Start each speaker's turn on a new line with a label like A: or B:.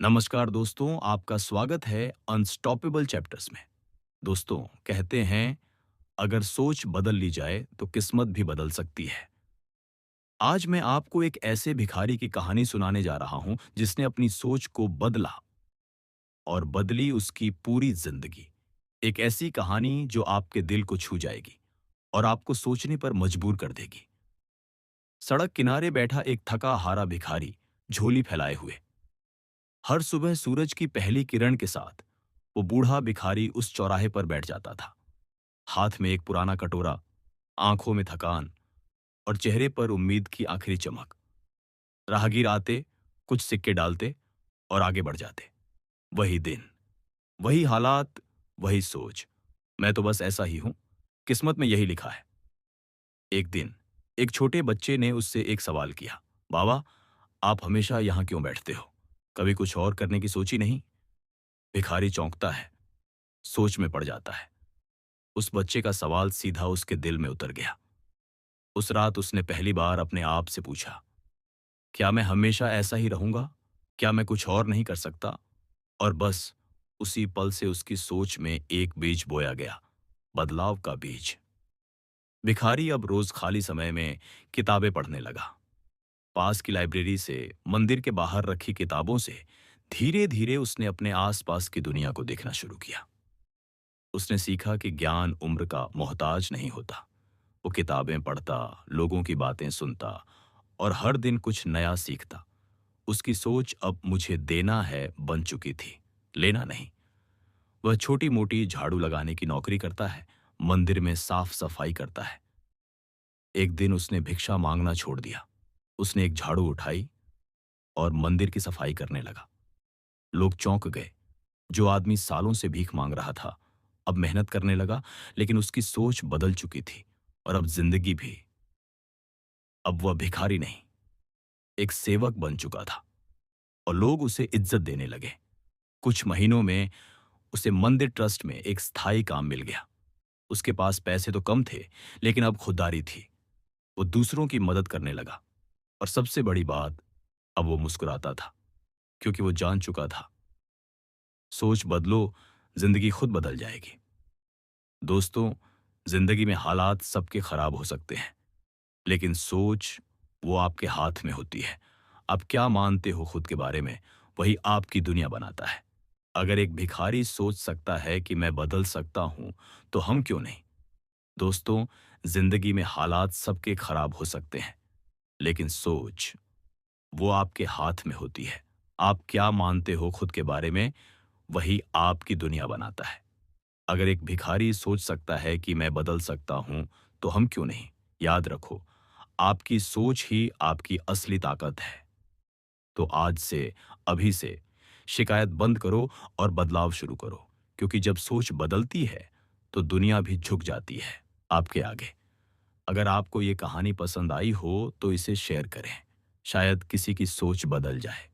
A: नमस्कार दोस्तों, आपका स्वागत है अनस्टॉपेबल चैप्टर्स में। दोस्तों, कहते हैं अगर सोच बदल ली जाए तो किस्मत भी बदल सकती है। आज मैं आपको एक ऐसे भिखारी की कहानी सुनाने जा रहा हूं जिसने अपनी सोच को बदला और बदली उसकी पूरी जिंदगी। एक ऐसी कहानी जो आपके दिल को छू जाएगी और आपको सोचने पर मजबूर कर देगी। सड़क किनारे बैठा एक थका हारा भिखारी, झोली फैलाए हुए। हर सुबह सूरज की पहली किरण के साथ वो बूढ़ा भिखारी उस चौराहे पर बैठ जाता था। हाथ में एक पुराना कटोरा, आंखों में थकान और चेहरे पर उम्मीद की आखिरी चमक। राहगीर आते, कुछ सिक्के डालते और आगे बढ़ जाते। वही दिन, वही हालात, वही सोच। मैं तो बस ऐसा ही हूं, किस्मत में यही लिखा है। एक दिन एक छोटे बच्चे ने उससे एक सवाल किया, बाबा, आप हमेशा यहां क्यों बैठते हो? कभी कुछ और करने की सोची नहीं? भिखारी चौंकता है, सोच में पड़ जाता है। उस बच्चे का सवाल सीधा उसके दिल में उतर गया। उस रात उसने पहली बार अपने आप से पूछा, क्या मैं हमेशा ऐसा ही रहूंगा? क्या मैं कुछ और नहीं कर सकता? और बस उसी पल से उसकी सोच में एक बीज बोया गया, बदलाव का बीज। भिखारी अब रोज खाली समय में किताबें पढ़ने लगा। पास की लाइब्रेरी से, मंदिर के बाहर रखी किताबों से धीरे धीरे उसने अपने आसपास की दुनिया को देखना शुरू किया। उसने सीखा कि ज्ञान उम्र का मोहताज नहीं होता। वो किताबें पढ़ता, लोगों की बातें सुनता और हर दिन कुछ नया सीखता। उसकी सोच अब मुझे देना है बन चुकी थी, लेना नहीं। वह छोटी मोटी झाड़ू लगाने की नौकरी करता है, मंदिर में साफ सफाई करता है। एक दिन उसने भिक्षा मांगना छोड़ दिया। उसने एक झाड़ू उठाई और मंदिर की सफाई करने लगा। लोग चौंक गए। जो आदमी सालों से भीख मांग रहा था अब मेहनत करने लगा, लेकिन उसकी सोच बदल चुकी थी और अब जिंदगी भी। अब वह भिखारी नहीं, एक सेवक बन चुका था और लोग उसे इज्जत देने लगे। कुछ महीनों में उसे मंदिर ट्रस्ट में एक स्थायी काम मिल गया। उसके पास पैसे तो कम थे, लेकिन अब खुददारी थी। वो दूसरों की मदद करने लगा और सबसे बड़ी बात, अब वो मुस्कुराता था क्योंकि वो जान चुका था, सोच बदलो, जिंदगी खुद बदल जाएगी। दोस्तों, जिंदगी में हालात सबके खराब हो सकते हैं, लेकिन सोच, वो आपके हाथ में होती है। आप क्या मानते हो खुद के बारे में, वही आपकी दुनिया बनाता है। अगर एक भिखारी सोच सकता है कि मैं बदल सकता हूं, तो हम क्यों नहीं? दोस्तों, जिंदगी में हालात सबके खराब हो सकते हैं, लेकिन सोच, वो आपके हाथ में होती है। आप क्या मानते हो खुद के बारे में, वही आपकी दुनिया बनाता है। अगर एक भिखारी सोच सकता है कि मैं बदल सकता हूं, तो हम क्यों नहीं? याद रखो, आपकी सोच ही आपकी असली ताकत है। तो आज से, अभी से शिकायत बंद करो और बदलाव शुरू करो, क्योंकि जब सोच बदलती है तो दुनिया भी झुक जाती है आपके आगे। अगर आपको ये कहानी पसंद आई हो तो इसे शेयर करें, शायद किसी की सोच बदल जाए।